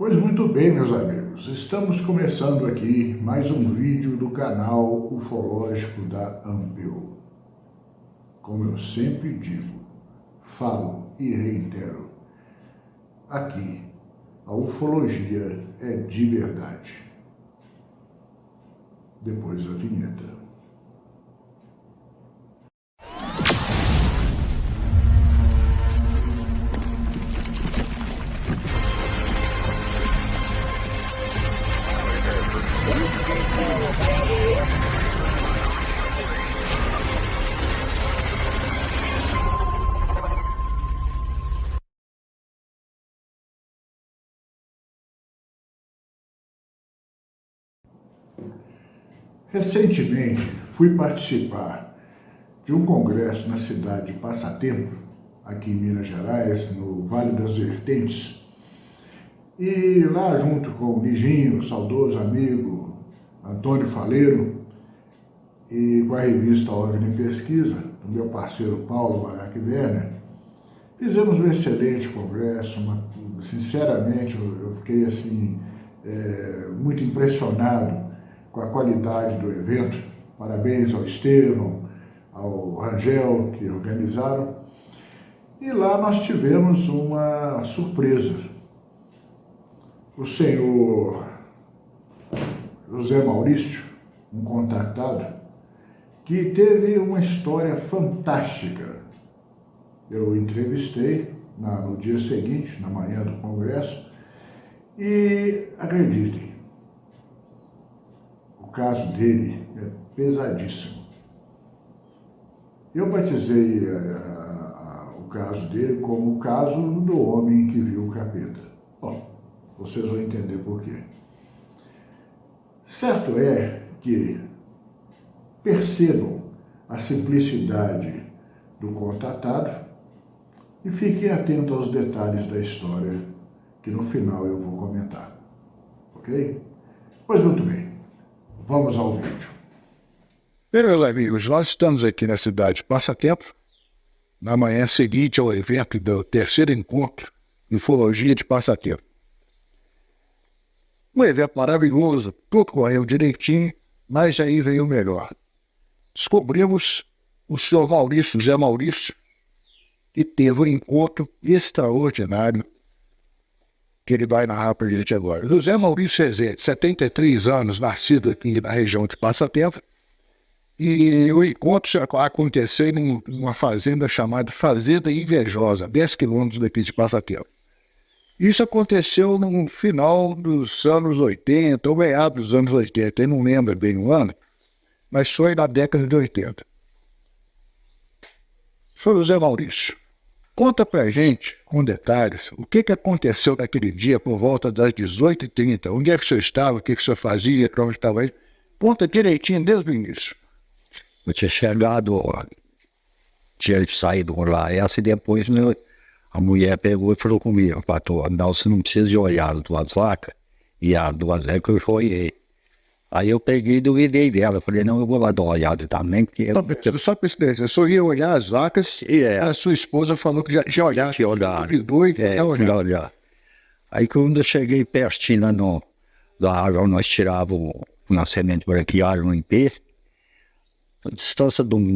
Pois muito bem, meus amigos, estamos começando aqui mais um vídeo do canal ufológico da Ampel. Como eu sempre digo, falo e reitero, aqui a ufologia é de verdade. Depois da vinheta. Recentemente, fui participar de um congresso na cidade de Passatempo, aqui em Minas Gerais, no Vale das Vertentes. E lá, junto com o Nijinho, o saudoso amigo Antônio Faleiro, e com a revista OVNI Pesquisa, do meu parceiro Paulo Barack Werner, fizemos um excelente congresso. Sinceramente, eu fiquei assim, muito impressionado com a qualidade do evento. Parabéns ao Estevão, ao Rangel, que organizaram. E lá nós tivemos uma surpresa. O senhor José Maurício, um contactado, que teve uma história fantástica. Eu entrevistei no dia seguinte, na manhã do congresso, e acreditem, o caso dele é pesadíssimo. Eu batizei o caso dele como o caso do homem que viu o capeta. Bom, vocês vão entender por quê. Certo é que percebam a simplicidade do contatado e fiquem atentos aos detalhes da história que no final eu vou comentar. Ok? Pois muito bem, vamos ao vídeo. Bem, meus amigos, nós estamos aqui na cidade de Passatempo, na manhã seguinte ao evento do terceiro encontro de ufologia de Passatempo. Um evento maravilhoso, tudo correu direitinho, mas aí veio o melhor. Descobrimos o senhor Maurício, Zé Maurício, que teve um encontro extraordinário que ele vai narrar para a gente agora. José Maurício Rezende, 73 anos, nascido aqui na região de Passatempo, e o encontro aconteceu numa fazenda chamada Fazenda Invejosa, 10 quilômetros daqui de Passatempo. Isso aconteceu no final dos anos 80, ou meados dos anos 80, eu não lembro bem o ano, mas foi na década de 80. Senhor José Maurício, conta pra gente, com detalhes, o que aconteceu naquele dia por volta das 18h30, onde é que o senhor estava, o que o senhor fazia, para onde estava aí? Conta direitinho desde o início. Eu tinha chegado, tinha saído lá, e depois a mulher pegou e falou comigo, patrão, não, você não precisa de olhar as duas vacas, e as duas vacas eu olhei. Aí eu peguei e duvidei dela, eu falei, não, eu vou lá dar uma olhada também, porque... Só para experiência, eu só ia olhar as vacas e a sua esposa falou que já tinha olhado. Tinha olhado. Duvidou e olhar. Aí quando eu cheguei pertinho lá da água, nós tirávamos o nascimento branquiário em pé, a distância de 1,5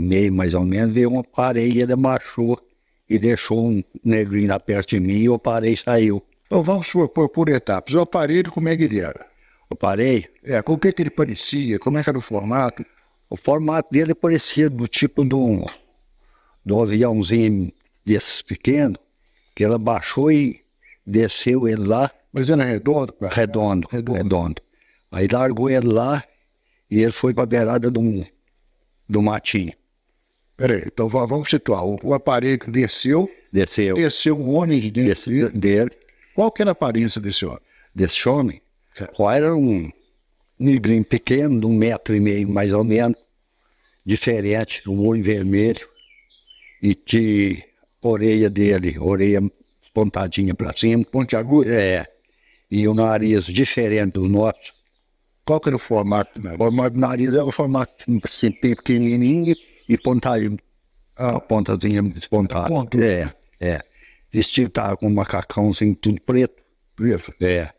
metro, mais ou menos, veio uma parede, ele marchou e deixou um negrinho lá perto de mim, e eu parei e saiu. Então vamos por etapas. O aparelho, como é que ele era? Eu parei. Com o que ele parecia? Como é que era o formato? O formato dele parecia do tipo de um aviãozinho desses pequenos, que ela baixou e desceu ele lá. Mas era redondo? Redondo. Aí largou ele lá e ele foi para a beirada do matinho. Peraí, então vamos situar. O aparelho desceu. Desceu um homem de dentro dele. Qual que era a aparência desse homem? Desse homem? Qual era um negrinho pequeno, de 1,5 metro mais ou menos, diferente, um olho vermelho, e de orelha pontadinha para cima. Pontiaguda? E o nariz diferente do nosso. Qual que era o formato? O nariz era o formato assim, pequenininho e pontadinho, a pontazinha despontada. Vestido tava com um macacãozinho tudo preto. Preso. É.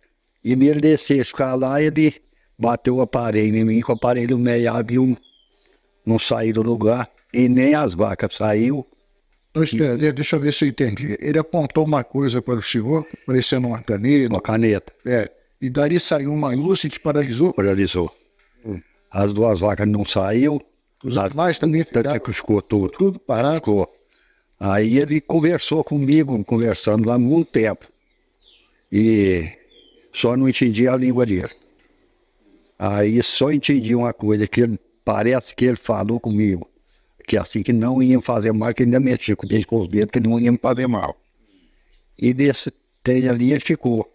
E nele descer, ficar lá, ele bateu o aparelho em mim, que o aparelho meiado e não saiu do lugar. E nem as vacas saiu. Deixa eu ver se eu entendi. Ele apontou uma coisa para o senhor, parecendo uma caneta. Uma caneta. E dali saiu uma luz e te paralisou. Paralisou. As duas vacas não saíram. Os animais também ficaram Ficou tudo parado. ficou. Aí ele conversou comigo, conversando lá muito tempo. E só não entendi a língua dele. Aí só entendi uma coisa, parece que ele falou comigo, que assim que não ia fazer mal, que ainda mexia com os dedos, que não ia me fazer mal. E desse trem ali ele ficou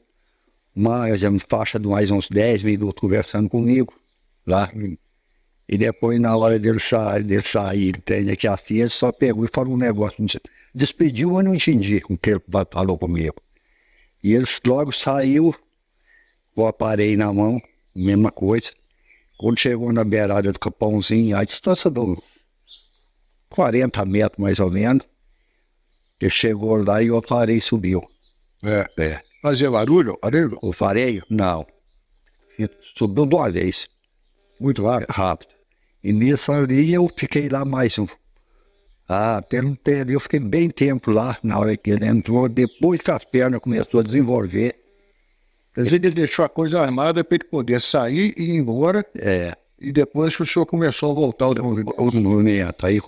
faixa de mais uns 10 minutos conversando comigo lá. E depois, na hora dele sair, tem aqui assim, ele só pegou e falou um negócio. Despediu, mas não entendi o que ele falou comigo. E ele logo saiu, com o aparelho na mão, mesma coisa. Quando chegou na beirada do Capãozinho, a distância de 40 metros mais ou menos, ele chegou lá e o aparelho subiu. Fazia barulho? O aparelho? Não. Subiu de uma vez. Muito Rápido. E nisso ali eu fiquei lá mais eu fiquei bem tempo lá, na hora que ele entrou, depois que as pernas começaram a desenvolver. Quer dizer, ele deixou a coisa armada para ele poder sair e ir embora. E depois o senhor começou a voltar ao movimento. Aí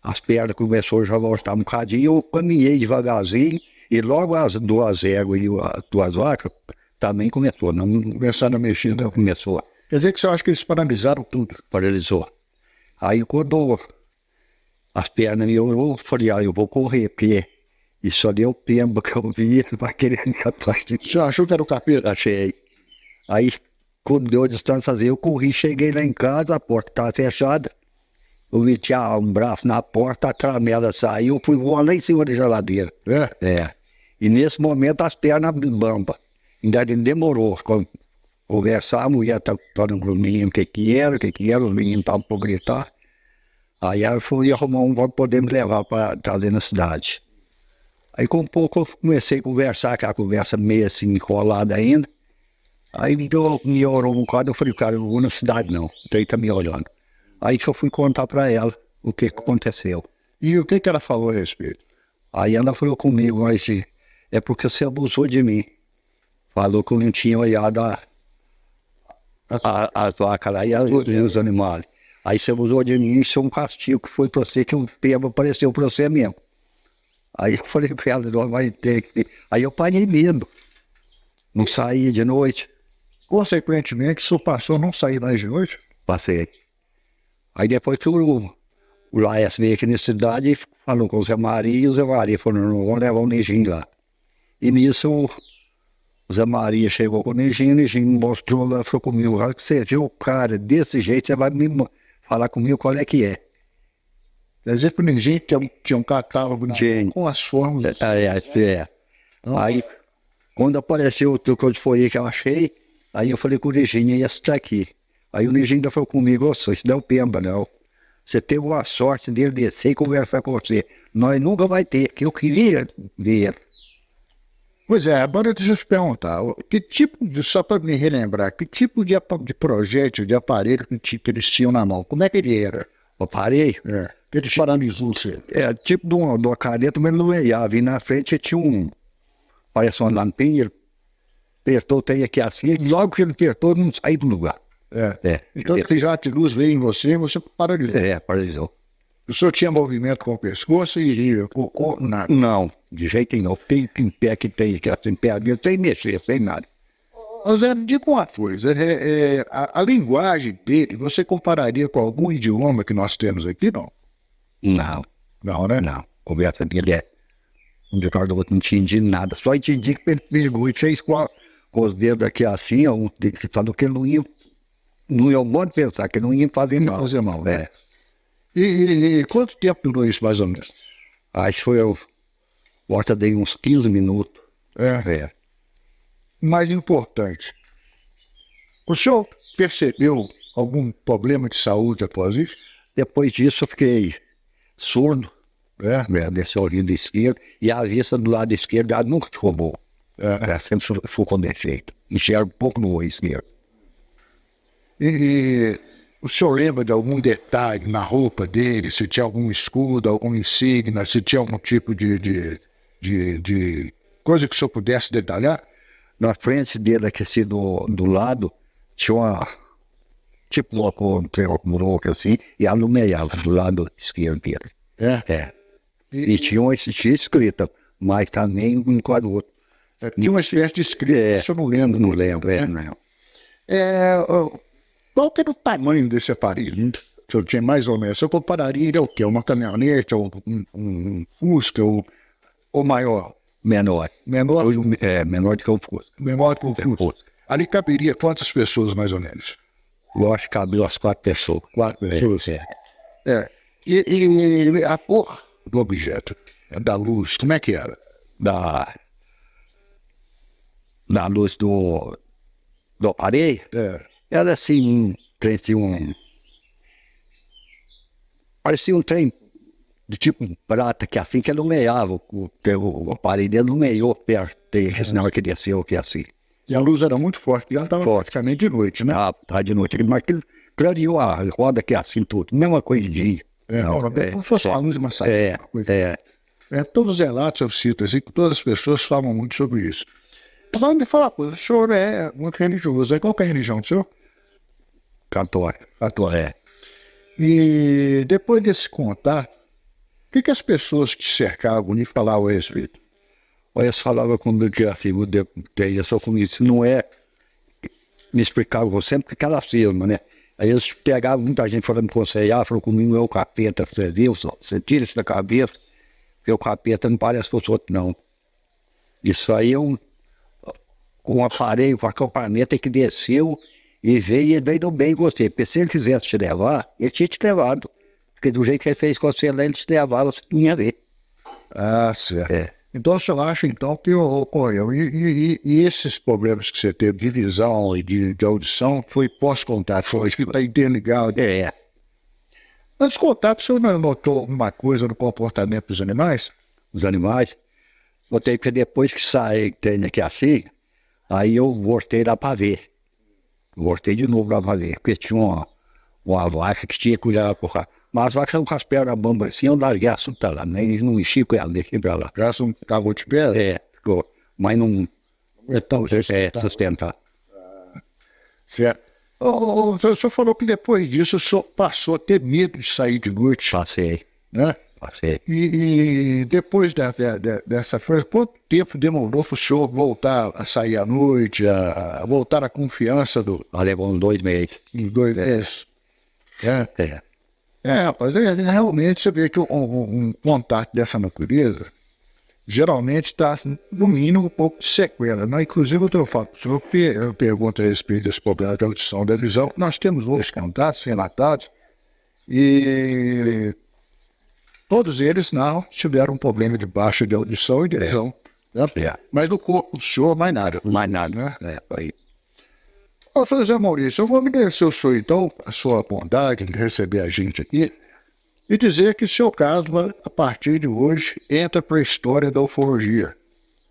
as pernas começaram a já voltar um bocadinho, eu caminhei devagarzinho, e logo as duas éguas e as duas vacas também começaram a mexer. Não começou. Quer dizer que você acha que eles paralisaram tudo? Paralisou. Aí quando as pernas me olhou, eu falei, eu vou correr, porque isso ali é o pemba que eu vi, ele vai querer ir atrás de mim. Você achou que era o capeta? Achei. Aí, quando deu a distância, eu corri, cheguei lá em casa, a porta estava fechada. Eu meti um braço na porta, a tramela saiu, fui voar lá em cima da geladeira. E nesse momento as pernas bamba. Ainda demorou. Conversar, a mulher estava falando para os meninos o que era, os meninos estavam por gritar. Aí ela foi arrumar um para poder me levar para trazer na cidade. Aí com um pouco eu comecei a conversar, aquela conversa meio assim enrolada ainda. Aí me orou um bocado, eu falei, cara, eu não vou na cidade não, o trem tá me olhando. Aí que eu fui contar para ela o que aconteceu. E o que ela falou a respeito? Aí ela falou comigo, mas é porque você abusou de mim. Falou que eu não tinha olhado as vacas lá e os animais. Aí você abusou de mim, isso é um castigo que foi pra você, que o peba apareceu pra você mesmo. Aí eu falei pra ela, não vai ter que... Aí eu parei medo. Não saí de noite. Consequentemente, o senhor passou a não sair mais de noite? Passei. Aí depois que o Laércio veio aqui na cidade e falou com o Zé Maria, e o Zé Maria falou, não, vamos levar o Neginho lá. E nisso o Zé Maria chegou com o Neginho mostrou lá, falou comigo, que você viu o cara desse jeito, você vai me falar comigo qual é que é. Quer dizer que o Neginho tinha um catálogo com as formas. Aí, quando apareceu o que eu achei, aí eu falei com o Neginho, esse tá aqui. Aí o Neginho ainda falou comigo, isso não é o Pemba, não. Você teve uma sorte dele descer e conversar com você. Nós nunca vai ter, que eu queria ver. Pois é, agora deixa eu te perguntar, que tipo só para me relembrar, que tipo de projeto, de aparelho que eles tinham na mão? Como é que ele era? O aparelho? Que ele paralisou você? Tipo de uma caneta, mas não veiava. E na frente tinha parece uma lampinha, ele apertou, tem aqui assim, e logo que ele apertou, não saiu do lugar. Então, se já de luz veio em você paralisou. Paralisou. O senhor tinha movimento com o pescoço e com o corpo, nada? Não, de jeito nenhum. Tem em pé que tem, que em pé, sem mexer, sem nada. Mas me diga uma coisa, a linguagem dele, você compararia com algum idioma que nós temos aqui, não? Não. Não, né? Não. Conversa dele onde eu não entendi nada. Só entendi que ele pegou e fez com os dedos aqui assim, falou que ele não ia bom pensar, que ele não ia fazer mal. Fazer mal, né? E quanto tempo durou isso, mais ou menos? Acho que foi, volta de uns 15 minutos. Mais importante, o senhor percebeu algum problema de saúde após isso? Depois disso eu fiquei surdo, desse ouvido esquerdo, e a vista do lado esquerdo nunca ficou boa. Sempre ficou com defeito. Enxerga um pouco no olho esquerdo. E o senhor lembra de algum detalhe na roupa dele? Se tinha algum escudo, alguma insígnia, se tinha algum tipo de coisa que o senhor pudesse detalhar? Na frente dele, aqui assim, do lado, tinha uma. Tipo uma broca assim, e alumeava do lado esquerdo dele. É. E tinha escrita, mas também um com o outro. Tinha uma espécie de escrita, isso eu não lembro. Não lembro, não. Qual que era o tamanho desse aparelho? Se eu tinha mais ou menos, eu compararia ele ao quê? Uma caminhonete, ou um Fusca, ou maior? Menor. Menor? Menor do que o Fusca. Menor que o Fusca. Ali caberia quantas pessoas, mais ou menos? Eu acho que cabia umas 4 pessoas. 4 pessoas? E a cor do objeto, da luz, como é que era? Da luz do aparelho? Era assim, parecia um trem de tipo prata, que assim que alumeava, o aparelho dele alumeou perto dele, na hora que desceu, que assim. E a luz era muito forte, já estava praticamente de noite, né? Tá de noite, mas aquilo clareou a roda que é assim tudo, mesma coisa de dia. Como se fosse uma luz maçã. Todos os relatos eu cito, assim, que todas as pessoas falam muito sobre isso. Então, me fala uma coisa, o senhor é muito religioso, qual que é a religião do senhor? Católico. E depois desse contato, o que as pessoas que cercavam e falavam a respeito? Eles falavam comigo que assim, eu só comigo, isso não é. Me explicavam sempre que aquela firma, né? Aí eles pegavam muita gente falando com você, falou comigo, não é o capeta, você viu? Você tira isso da cabeça, porque o capeta não parece com os outros, não. Isso aí é um aparelho, um acampamento que desceu e veio do bem com você. Porque se ele quisesse te levar, ele tinha te levado. Porque do jeito que ele fez com você lá, ele te levava, você não ia ver. Certo. Então, o senhor acha, então, que ocorreu. E esses problemas que você teve de visão e de audição foi pós-contato, foi que está interligado. Antes do contato, o senhor não notou alguma coisa no comportamento dos animais? Os animais? Notei que depois que sai, tem aqui assim, aí eu voltei lá para ver. Voltei de novo lá para ver, porque tinha uma vaca que tinha que cuidar por cá. Mas as vacas estavam com as pernas bambas assim, eu larguei a assunto lá, nem não enchi com ela, deixei pra lá. Já cagou de pé? Ficou. Mas não. Então, sustentar. Certo. O senhor falou que depois disso o senhor passou a ter medo de sair de noite. Passei. Né? Passei. E depois dessa coisa, quanto tempo demorou para o senhor voltar a sair à noite, a voltar à confiança do. Levou uns 2 meses. Uns 2 meses. Rapaz, realmente você vê que um contato dessa natureza geralmente está, no mínimo, um pouco de sequela, né? Inclusive, eu pergunto a respeito desse problema de audição da visão, nós temos outros contatos relatados e todos eles não tiveram um problema de baixa de audição e de visão. Mas no corpo do senhor, mais nada. Mais nada, né? Aí. Ô, Zé Maurício, eu vou agradecer ao senhor, então, a sua bondade de receber a gente aqui e dizer que o seu caso, a partir de hoje, entra para a história da ufologia,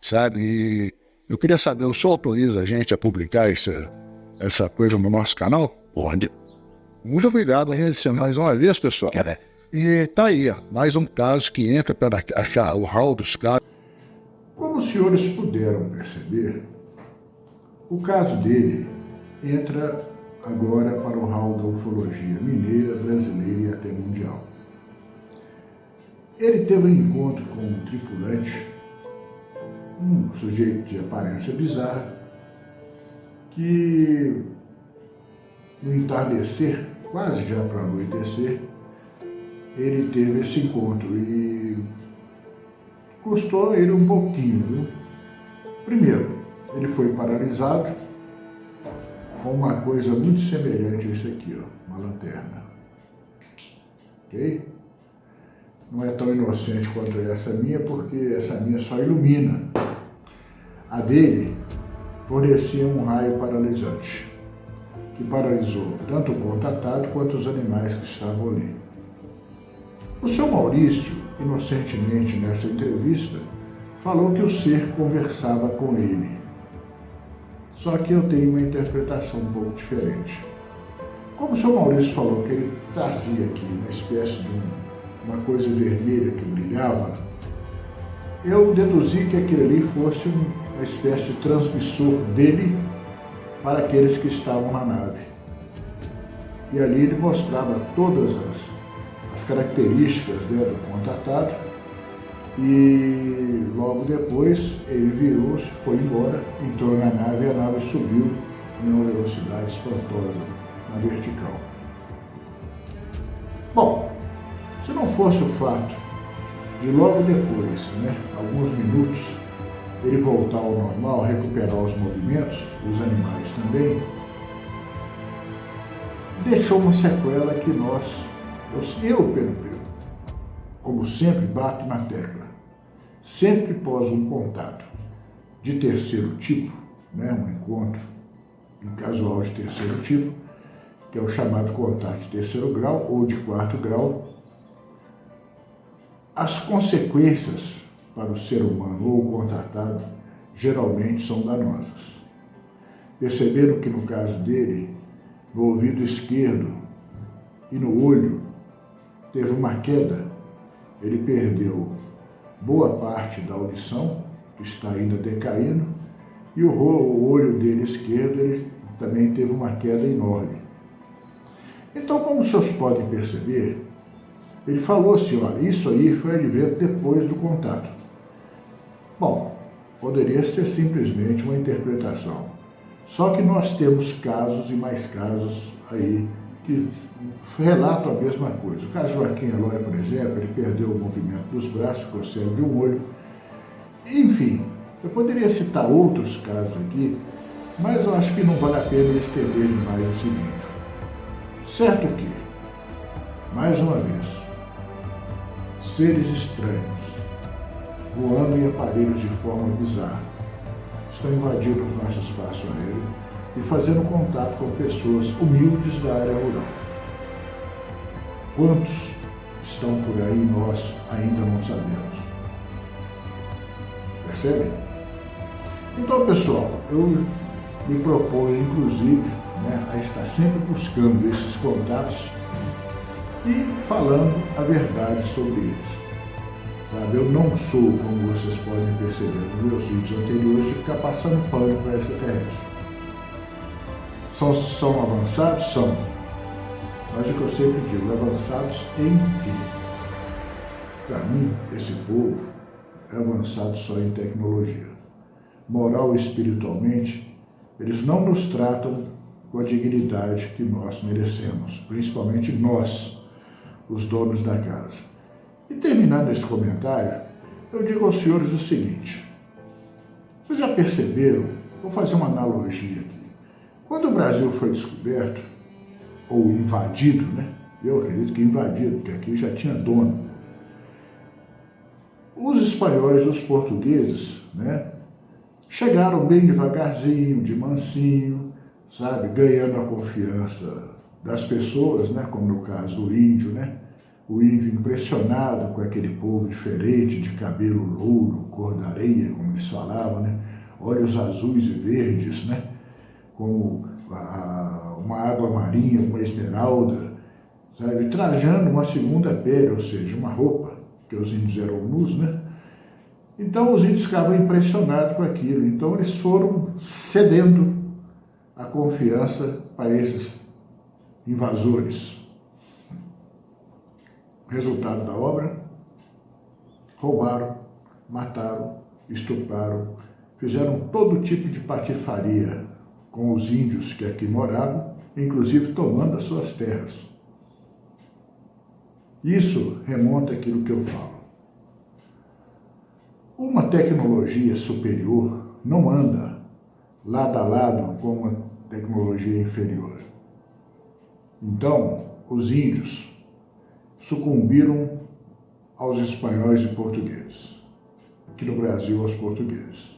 sabe? E eu queria saber, o senhor autoriza a gente a publicar essa coisa no nosso canal? Pode. Muito obrigado, agradecer mais uma vez, pessoal. E tá aí, ó, mais um caso que entra para achar o hall dos casos. Como os senhores puderam perceber, o caso dele entra agora para o hall da ufologia mineira, brasileira e até mundial. Ele teve um encontro com um tripulante, um sujeito de aparência bizarra, que no entardecer, quase já para anoitecer, ele teve esse encontro e custou a ele um pouquinho, viu? Primeiro, ele foi paralisado com uma coisa muito semelhante a isso aqui, ó, uma lanterna. Ok? Não é tão inocente quanto essa minha, porque essa minha só ilumina. A dele fornecia um raio paralisante, que paralisou tanto o contatado quanto os animais que estavam ali. O seu Maurício, inocentemente nessa entrevista, falou que o ser conversava com ele. Só que eu tenho uma interpretação um pouco diferente. Como o senhor Maurício falou que ele trazia aqui uma espécie de uma coisa vermelha que brilhava, eu deduzi que aquilo ali fosse uma espécie de transmissor dele para aqueles que estavam na nave. E ali ele mostrava todas as características, né, do contatado, e logo depois ele virou-se, foi embora, entrou na nave e a nave subiu em uma velocidade espantosa na vertical. Bom, se não fosse o fato de logo depois, né, alguns minutos, ele voltar ao normal, recuperar os movimentos, os animais também, deixou uma sequela que eu, como sempre, bato na tecla. Sempre pós um contato de terceiro tipo, né, um encontro casual de terceiro tipo, que é o chamado contato de terceiro grau ou de quarto grau, as consequências para o ser humano ou o contatado geralmente são danosas. Perceberam que no caso dele, no ouvido esquerdo e no olho, teve uma queda, ele perdeu boa parte da audição, que está ainda decaindo, e o olho dele esquerdo ele também teve uma queda enorme. Então, como os senhores podem perceber, ele falou assim, olha, isso aí foi advento depois do contato. Bom, poderia ser simplesmente uma interpretação. Só que nós temos casos e mais casos aí que relatam a mesma coisa. O caso Joaquim Eloy, por exemplo, ele perdeu o movimento dos braços, ficou cego de um olho. Enfim, eu poderia citar outros casos aqui, mas eu acho que não vale a pena estender demais esse vídeo. Certo que, mais uma vez, seres estranhos, voando em aparelhos de forma bizarra, estão invadindo o nosso espaço aéreo e fazendo contato com pessoas humildes da área rural. Quantos estão por aí e nós ainda não sabemos? Percebem? Então, pessoal, eu me proponho, inclusive, né, a estar sempre buscando esses contatos e falando a verdade sobre eles. Sabe, eu não sou, como vocês podem perceber nos meus vídeos anteriores, de ficar passando pano para extraterrestre. São avançados? São. Mas o que eu sempre digo, avançados em quê? Para mim, esse povo é avançado só em tecnologia. Moral e espiritualmente, eles não nos tratam com a dignidade que nós merecemos, principalmente nós, os donos da casa. E terminando esse comentário, eu digo aos senhores o seguinte: vocês já perceberam? Vou fazer uma analogia aqui. Quando o Brasil foi descoberto, ou invadido, né? Eu acredito que invadido, porque aqui já tinha dono. Os espanhóis e os portugueses, né, chegaram bem devagarzinho, de mansinho, sabe, ganhando a confiança das pessoas, né, como no caso do índio, né? O índio impressionado com aquele povo diferente, de cabelo louro, cor da areia, como eles falavam, né? Olhos azuis e verdes, né? Como uma água marinha, uma esmeralda, sabe? Trajando uma segunda pele, ou seja, uma roupa, que os índios eram nus, né? Então os índios ficavam impressionados com aquilo, então eles foram cedendo a confiança para esses invasores. Resultado da obra: roubaram, mataram, estupraram, fizeram todo tipo de patifaria com os índios que aqui moravam, inclusive tomando as suas terras. Isso remonta àquilo que eu falo. Uma tecnologia superior não anda lado a lado com uma tecnologia inferior. Então, os índios sucumbiram aos espanhóis e portugueses, aqui no Brasil aos portugueses.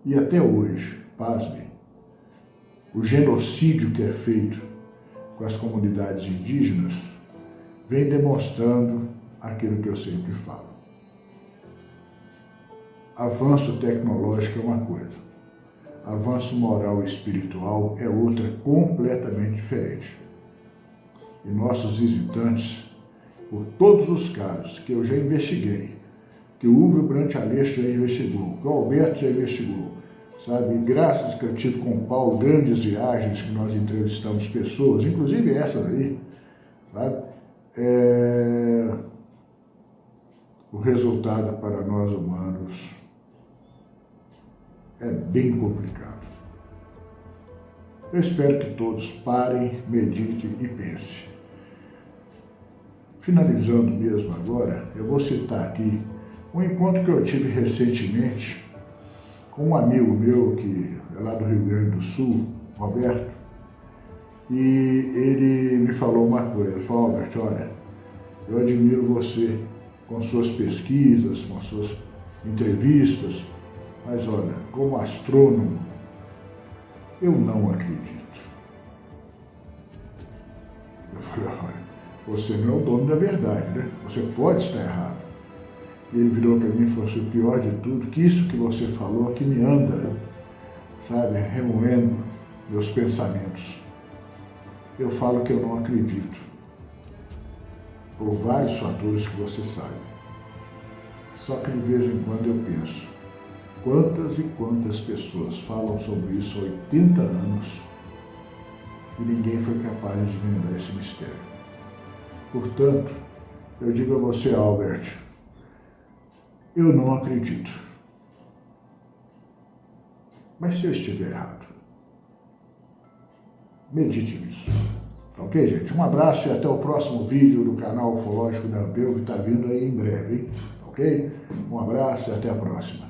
E até hoje, pasmem, o genocídio que é feito com as comunidades indígenas vem demonstrando aquilo que eu sempre falo. avanço tecnológico é uma coisa, avanço moral e espiritual é outra completamente diferente. E nossos visitantes, por todos os casos que eu já investiguei, que o Uwe Brant Aleixo já investigou, que o Alberto já investigou, sabe? E graças que eu tive com o Paulo, grandes viagens que nós entrevistamos pessoas, inclusive essas aí, sabe? O resultado para nós humanos é bem complicado. Eu espero que todos parem, meditem e pensem. Finalizando mesmo agora, eu vou citar aqui um encontro que eu tive recentemente com um amigo meu que é lá do Rio Grande do Sul, Roberto, e ele me falou uma coisa. Ele falou: Alberto, olha, eu admiro você com suas pesquisas, com suas entrevistas, mas olha, como astrônomo, eu não acredito. Eu falei: olha, você não é o dono da verdade, né? Você pode estar errado. E ele virou para mim e falou assim: o pior de tudo, que isso que você falou aqui me anda, sabe, remoendo meus pensamentos. Eu falo que eu não acredito, por vários fatores que você sabe. Só que de vez em quando eu penso, quantas e quantas pessoas falam sobre isso há 80 anos e ninguém foi capaz de desvendar esse mistério. Portanto, eu digo a você, Albert, eu não acredito. Mas se eu estiver errado, medite nisso. Ok, gente? Um abraço e até o próximo vídeo do canal Ufológico da Ampeu, que está vindo aí em breve, hein? Ok? Um abraço e até a próxima.